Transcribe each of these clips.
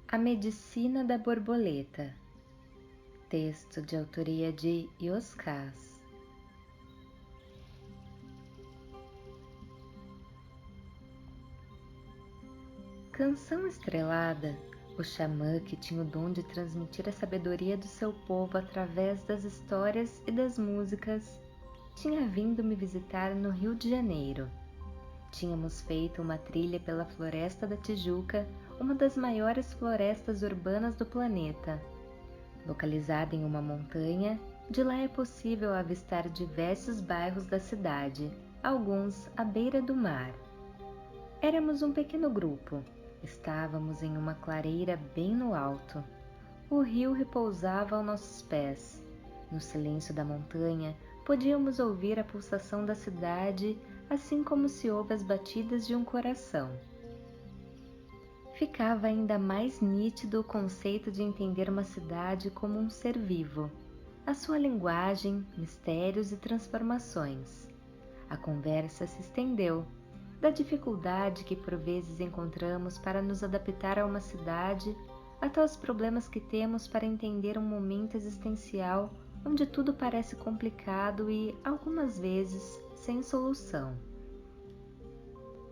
A Medicina da Borboleta. Texto de autoria de Yoskás. Canção Estrelada, o xamã que tinha o dom de transmitir a sabedoria do seu povo através das histórias e das músicas, tinha vindo me visitar no Rio de Janeiro. Tínhamos feito uma trilha pela Floresta da Tijuca, uma das maiores florestas urbanas do planeta. Localizada em uma montanha, de lá é possível avistar diversos bairros da cidade, alguns à beira do mar. Éramos um pequeno grupo. Estávamos em uma clareira bem no alto. O rio repousava aos nossos pés. No silêncio da montanha, podíamos ouvir a pulsação da cidade, assim como se ouve as batidas de um coração. Ficava ainda mais nítido o conceito de entender uma cidade como um ser vivo, a sua linguagem, mistérios e transformações. A conversa se estendeu, da dificuldade que por vezes encontramos para nos adaptar a uma cidade, até os problemas que temos para entender um momento existencial onde tudo parece complicado e, algumas vezes, sem solução.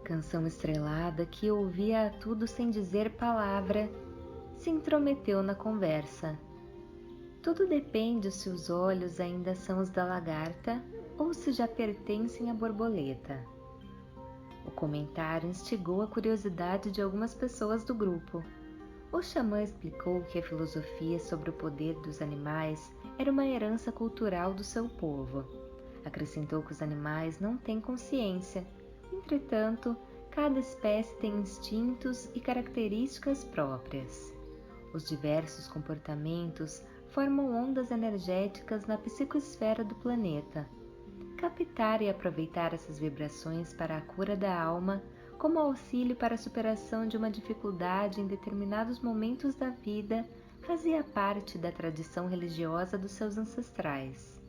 Canção Estrelada, que ouvia tudo sem dizer palavra, se intrometeu na conversa. Tudo depende se os olhos ainda são os da lagarta ou se já pertencem à borboleta. O comentário instigou a curiosidade de algumas pessoas do grupo. O xamã explicou que a filosofia sobre o poder dos animais era uma herança cultural do seu povo. Acrescentou que os animais não têm consciência. Entretanto, cada espécie tem instintos e características próprias. Os diversos comportamentos formam ondas energéticas na psicosfera do planeta. Captar e aproveitar essas vibrações para a cura da alma, como auxílio para a superação de uma dificuldade em determinados momentos da vida, fazia parte da tradição religiosa dos seus ancestrais.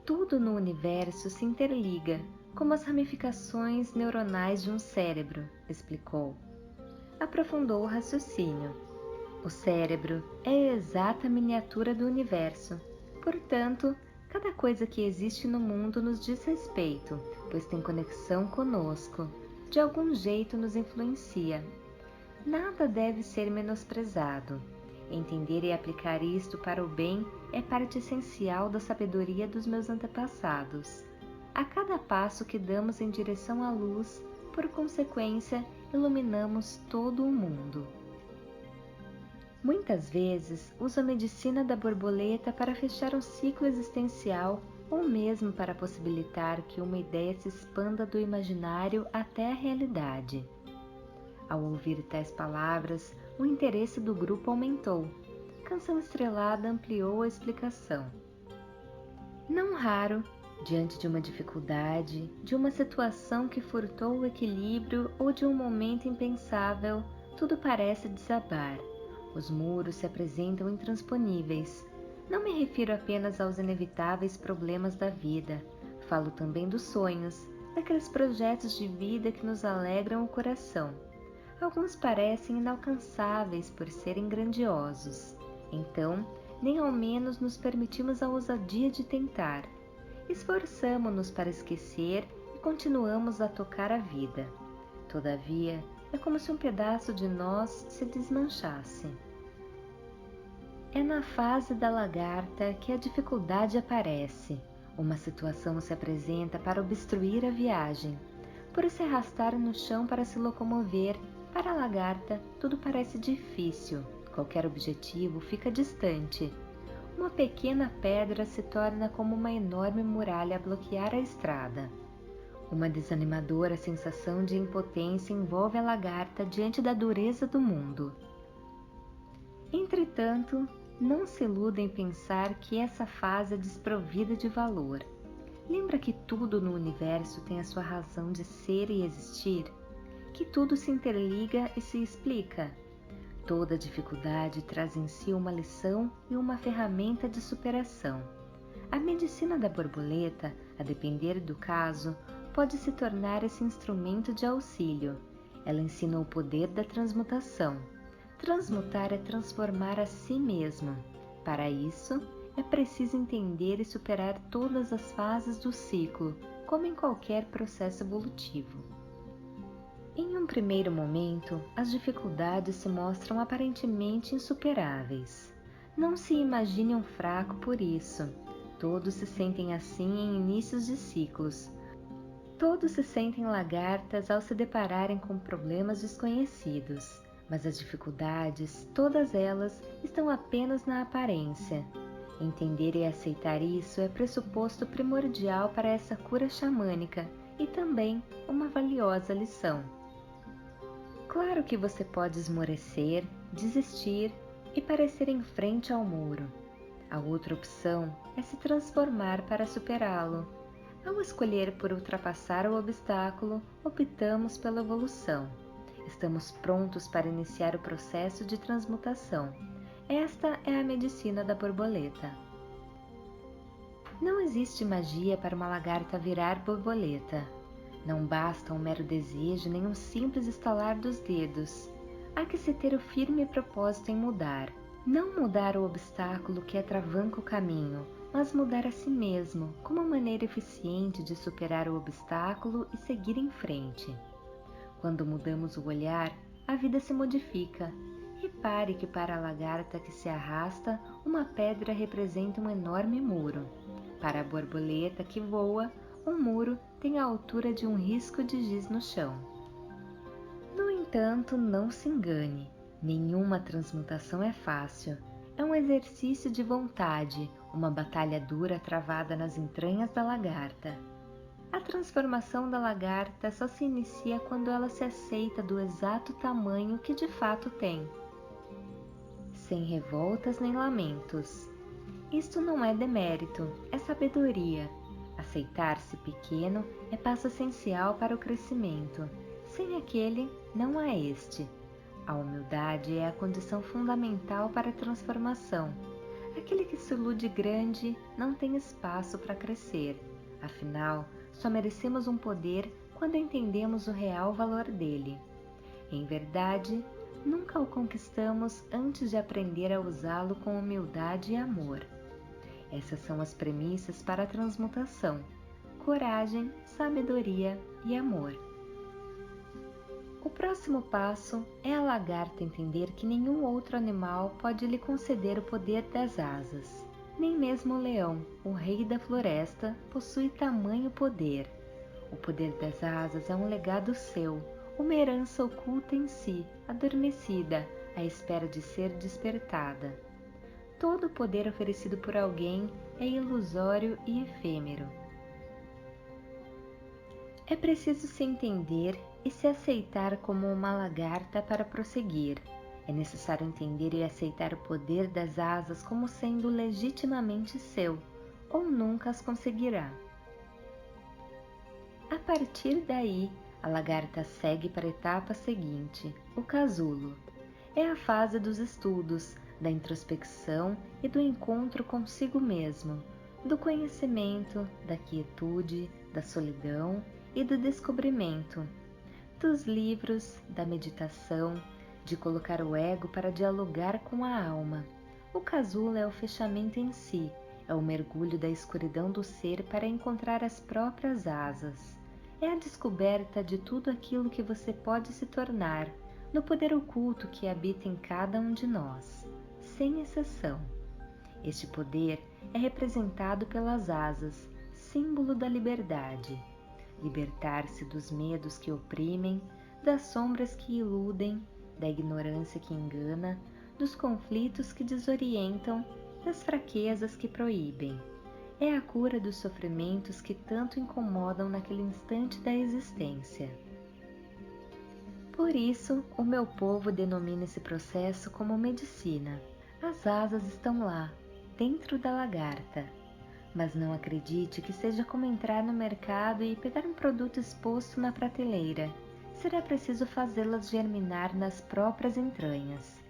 Tudo no universo se interliga, como as ramificações neuronais de um cérebro, explicou. Aprofundou o raciocínio. O cérebro é a exata miniatura do universo. Portanto, cada coisa que existe no mundo nos diz respeito, pois tem conexão conosco. De algum jeito nos influencia. Nada deve ser menosprezado. Entender e aplicar isto para o bem é parte essencial da sabedoria dos meus antepassados. A cada passo que damos em direção à luz, por consequência, iluminamos todo o mundo. Muitas vezes uso a medicina da borboleta para fechar um ciclo existencial ou mesmo para possibilitar que uma ideia se expanda do imaginário até a realidade. Ao ouvir tais palavras, o interesse do grupo aumentou. Canção Estrelada ampliou a explicação. Não raro, diante de uma dificuldade, de uma situação que furtou o equilíbrio ou de um momento impensável, tudo parece desabar. Os muros se apresentam intransponíveis. Não me refiro apenas aos inevitáveis problemas da vida. Falo também dos sonhos, daqueles projetos de vida que nos alegram o coração. Alguns parecem inalcançáveis por serem grandiosos. Então, nem ao menos nos permitimos a ousadia de tentar. Esforçamo-nos para esquecer e continuamos a tocar a vida. Todavia, é como se um pedaço de nós se desmanchasse. É na fase da lagarta que a dificuldade aparece. Uma situação se apresenta para obstruir a viagem. Por se arrastar no chão para se locomover, para a lagarta tudo parece difícil. Qualquer objetivo fica distante. Uma pequena pedra se torna como uma enorme muralha a bloquear a estrada. Uma desanimadora sensação de impotência envolve a lagarta diante da dureza do mundo. Entretanto, não se iluda em pensar que essa fase é desprovida de valor. Lembra que tudo no universo tem a sua razão de ser e existir? Que tudo se interliga e se explica? Toda dificuldade traz em si uma lição e uma ferramenta de superação. A medicina da borboleta, a depender do caso, pode se tornar esse instrumento de auxílio. Ela ensina o poder da transmutação. Transmutar é transformar a si mesmo. Para isso, é preciso entender e superar todas as fases do ciclo, como em qualquer processo evolutivo. Em um primeiro momento, as dificuldades se mostram aparentemente insuperáveis. Não se imagine um fraco por isso. Todos se sentem assim em inícios de ciclos. Todos se sentem lagartas ao se depararem com problemas desconhecidos. Mas as dificuldades, todas elas, estão apenas na aparência. Entender e aceitar isso é pressuposto primordial para essa cura xamânica e também uma valiosa lição. Claro que você pode esmorecer, desistir e parecer em frente ao muro. A outra opção é se transformar para superá-lo. Ao escolher por ultrapassar o obstáculo, optamos pela evolução. Estamos prontos para iniciar o processo de transmutação. Esta é a medicina da borboleta. Não existe magia para uma lagarta virar borboleta. Não basta um mero desejo nem um simples estalar dos dedos. Há que se ter o firme propósito em mudar. Não mudar o obstáculo que atravanca o caminho, mas mudar a si mesmo, como uma maneira eficiente de superar o obstáculo e seguir em frente. Quando mudamos o olhar, a vida se modifica. Repare que para a lagarta que se arrasta, uma pedra representa um enorme muro. Para a borboleta que voa, um muro tem a altura de um risco de giz no chão. No entanto, não se engane, nenhuma transmutação é fácil. É um exercício de vontade, uma batalha dura travada nas entranhas da lagarta. A transformação da lagarta só se inicia quando ela se aceita do exato tamanho que de fato tem, sem revoltas nem lamentos. Isto não é demérito, é sabedoria. Aceitar-se pequeno é passo essencial para o crescimento. Sem aquele, não há este. A humildade é a condição fundamental para a transformação. Aquele que se ilude grande não tem espaço para crescer. Afinal, só merecemos um poder quando entendemos o real valor dele. Em verdade, nunca o conquistamos antes de aprender a usá-lo com humildade e amor. Essas são as premissas para a transmutação: coragem, sabedoria e amor. O próximo passo é a lagarta entender que nenhum outro animal pode lhe conceder o poder das asas. Nem mesmo o leão, o rei da floresta, possui tamanho poder. O poder das asas é um legado seu, uma herança oculta em si, adormecida, à espera de ser despertada. Todo o poder oferecido por alguém é ilusório e efêmero. É preciso se entender e se aceitar como uma lagarta para prosseguir. É necessário entender e aceitar o poder das asas como sendo legitimamente seu, ou nunca as conseguirá. A partir daí, a lagarta segue para a etapa seguinte, o casulo. É a fase dos estudos, da introspecção e do encontro consigo mesmo, do conhecimento, da quietude, da solidão e do descobrimento, dos livros, da meditação, de colocar o ego para dialogar com a alma. O casulo é o fechamento em si, é o mergulho da escuridão do ser para encontrar as próprias asas. É a descoberta de tudo aquilo que você pode se tornar, no poder oculto que habita em cada um de nós, sem exceção. Este poder é representado pelas asas, símbolo da liberdade. Libertar-se dos medos que oprimem, das sombras que iludem, da ignorância que engana, dos conflitos que desorientam, das fraquezas que proíbem. É a cura dos sofrimentos que tanto incomodam naquele instante da existência. Por isso, o meu povo denomina esse processo como medicina. As asas estão lá, dentro da lagarta. Mas não acredite que seja como entrar no mercado e pegar um produto exposto na prateleira. Será preciso fazê-las germinar nas próprias entranhas.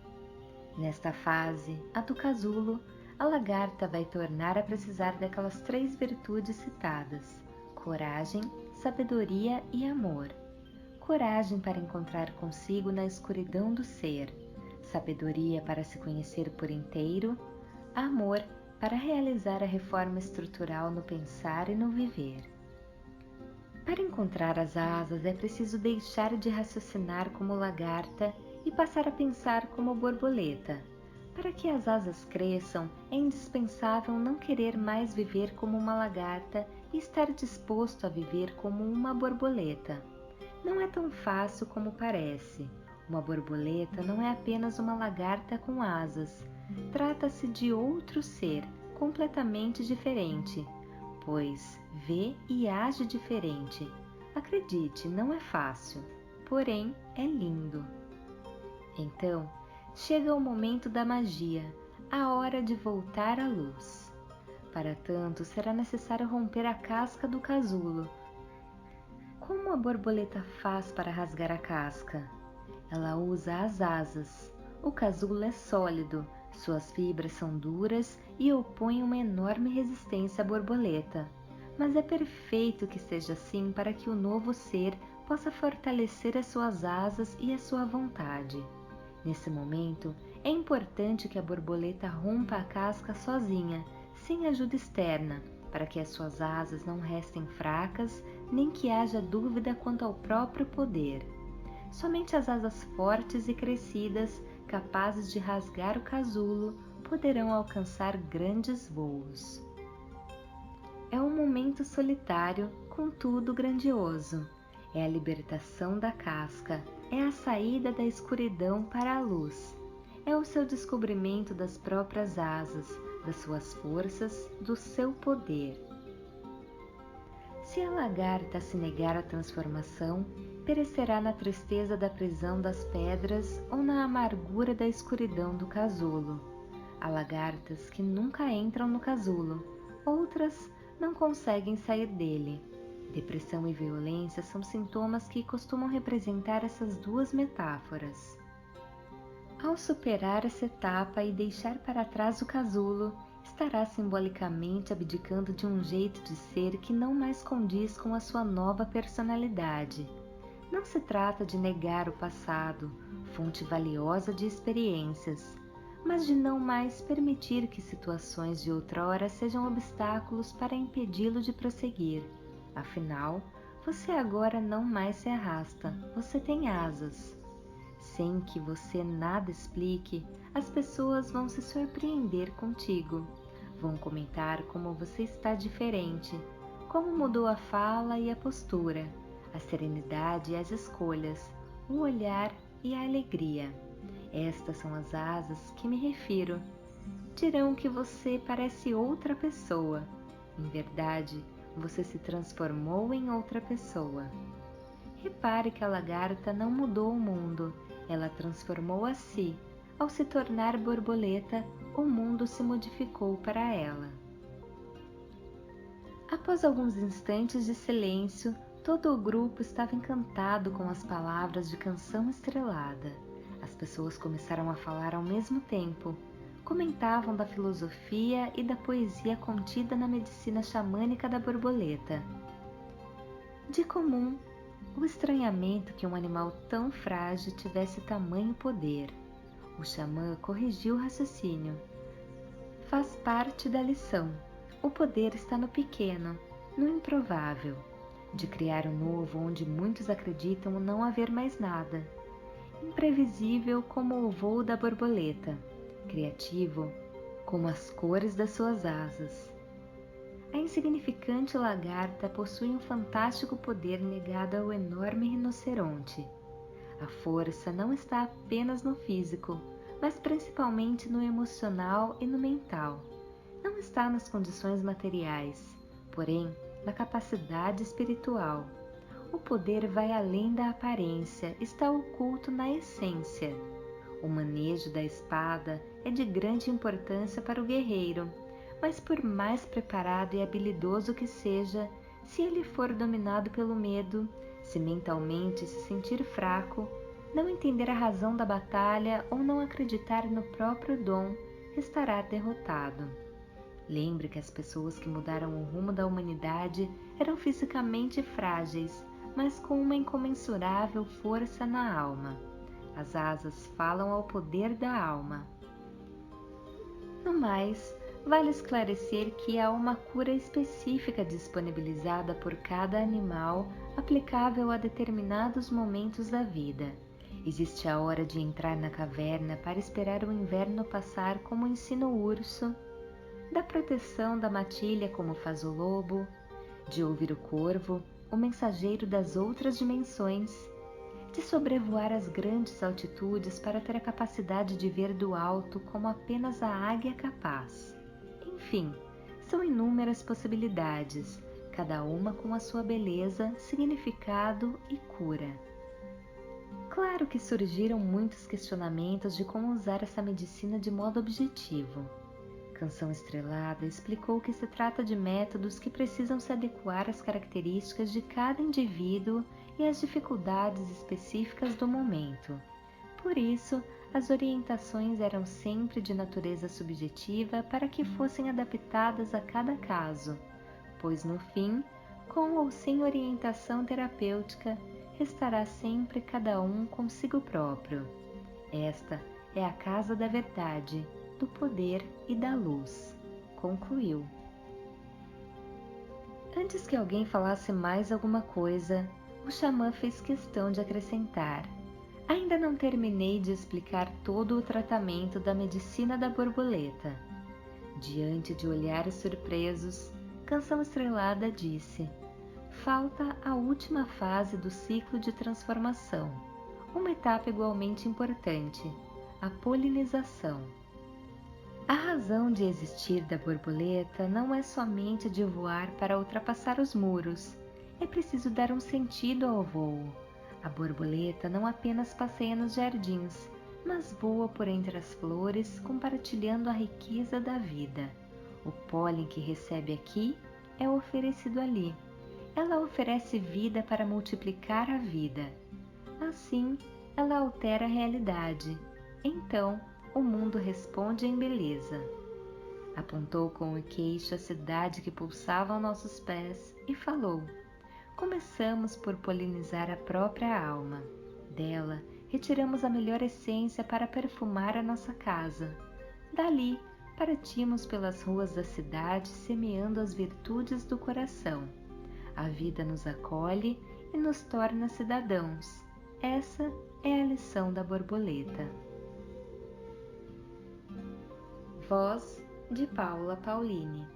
Nesta fase, a do casulo, a lagarta vai tornar a precisar daquelas 3 virtudes citadas: coragem, sabedoria e amor. Coragem para encontrar consigo na escuridão do ser, sabedoria para se conhecer por inteiro, amor para realizar a reforma estrutural no pensar e no viver. Para encontrar as asas é preciso deixar de raciocinar como lagarta e passar a pensar como borboleta. Para que as asas cresçam, é indispensável não querer mais viver como uma lagarta e estar disposto a viver como uma borboleta. Não é tão fácil como parece. Uma borboleta não é apenas uma lagarta com asas. Trata-se de outro ser, completamente diferente, pois vê e age diferente. Acredite, não é fácil, porém é lindo. Então, chega o momento da magia, a hora de voltar à luz. Para tanto, será necessário romper a casca do casulo. Como a borboleta faz para rasgar a casca? Ela usa as asas. O casulo é sólido, suas fibras são duras e opõem uma enorme resistência à borboleta. Mas é perfeito que seja assim para que o novo ser possa fortalecer as suas asas e a sua vontade. Nesse momento, é importante que a borboleta rompa a casca sozinha, sem ajuda externa, para que as suas asas não restem fracas, nem que haja dúvida quanto ao próprio poder. Somente as asas fortes e crescidas, capazes de rasgar o casulo, poderão alcançar grandes voos. É um momento solitário, contudo grandioso. É a libertação da casca, é a saída da escuridão para a luz. É o seu descobrimento das próprias asas, das suas forças, do seu poder. Se a lagarta se negar à transformação, perecerá na tristeza da prisão das pedras ou na amargura da escuridão do casulo. Há lagartas que nunca entram no casulo, outras não conseguem sair dele. Depressão e violência são sintomas que costumam representar essas duas metáforas. Ao superar essa etapa e deixar para trás o casulo, estará simbolicamente abdicando de um jeito de ser que não mais condiz com a sua nova personalidade. Não se trata de negar o passado, fonte valiosa de experiências, mas de não mais permitir que situações de outrora sejam obstáculos para impedi-lo de prosseguir. Afinal, você agora não mais se arrasta, você tem asas. Sem que você nada explique, as pessoas vão se surpreender contigo. Vão comentar como você está diferente, como mudou a fala e a postura, a serenidade e as escolhas, o olhar e a alegria. Estas são as asas que me refiro. Dirão que você parece outra pessoa. Em verdade, você se transformou em outra pessoa. Repare que a lagarta não mudou o mundo, ela transformou a si. Ao se tornar borboleta, o mundo se modificou para ela. Após alguns instantes de silêncio, todo o grupo estava encantado com as palavras de Canção Estrelada. As pessoas começaram a falar ao mesmo tempo. Comentavam da filosofia e da poesia contida na medicina xamânica da borboleta. De comum, o estranhamento que um animal tão frágil tivesse tamanho poder. O xamã corrigiu o raciocínio. Faz parte da lição. O poder está no pequeno, no improvável, de criar o novo onde muitos acreditam não haver mais nada. Imprevisível como o voo da borboleta, criativo como as cores das suas asas. A insignificante lagarta possui um fantástico poder negado ao enorme rinoceronte. A força não está apenas no físico, mas principalmente no emocional e no mental. Não está nas condições materiais, porém na capacidade espiritual. O poder vai além da aparência, está oculto na essência. O manejo da espada é de grande importância para o guerreiro, mas por mais preparado e habilidoso que seja, se ele for dominado pelo medo, se mentalmente se sentir fraco, não entender a razão da batalha ou não acreditar no próprio dom, estará derrotado. Lembre que as pessoas que mudaram o rumo da humanidade eram fisicamente frágeis, mas com uma incomensurável força na alma. As asas falam ao poder da alma. No mais, vale esclarecer que há uma cura específica disponibilizada por cada animal, aplicável a determinados momentos da vida. Existe a hora de entrar na caverna para esperar o inverno passar, como ensina o urso, da proteção da matilha, como faz o lobo, de ouvir o corvo, o mensageiro das outras dimensões, de sobrevoar as grandes altitudes para ter a capacidade de ver do alto como apenas a águia capaz. Enfim, são inúmeras possibilidades, cada uma com a sua beleza, significado e cura. Claro que surgiram muitos questionamentos de como usar essa medicina de modo objetivo. Canção Estrelada explicou que se trata de métodos que precisam se adequar às características de cada indivíduo e às dificuldades específicas do momento. Por isso, as orientações eram sempre de natureza subjetiva para que fossem adaptadas a cada caso, pois no fim, com ou sem orientação terapêutica, restará sempre cada um consigo próprio. Esta é a casa da verdade, do poder e da luz, concluiu. Antes que alguém falasse mais alguma coisa, o xamã fez questão de acrescentar: ainda não terminei de explicar todo o tratamento da medicina da borboleta. Diante de olhares surpresos, Canção Estrelada disse: falta a última fase do ciclo de transformação, uma etapa igualmente importante, a polinização. A razão de existir da borboleta não é somente de voar para ultrapassar os muros. É preciso dar um sentido ao voo. A borboleta não apenas passeia nos jardins, mas voa por entre as flores, compartilhando a riqueza da vida. O pólen que recebe aqui é oferecido ali. Ela oferece vida para multiplicar a vida. Assim, ela altera a realidade. Então, o mundo responde em beleza. Apontou com o queixo a cidade que pulsava aos nossos pés e falou: começamos por polinizar a própria alma. Dela, retiramos a melhor essência para perfumar a nossa casa. Dali, partimos pelas ruas da cidade semeando as virtudes do coração. A vida nos acolhe e nos torna cidadãos. Essa é a lição da borboleta. Voz de Paula Paulini.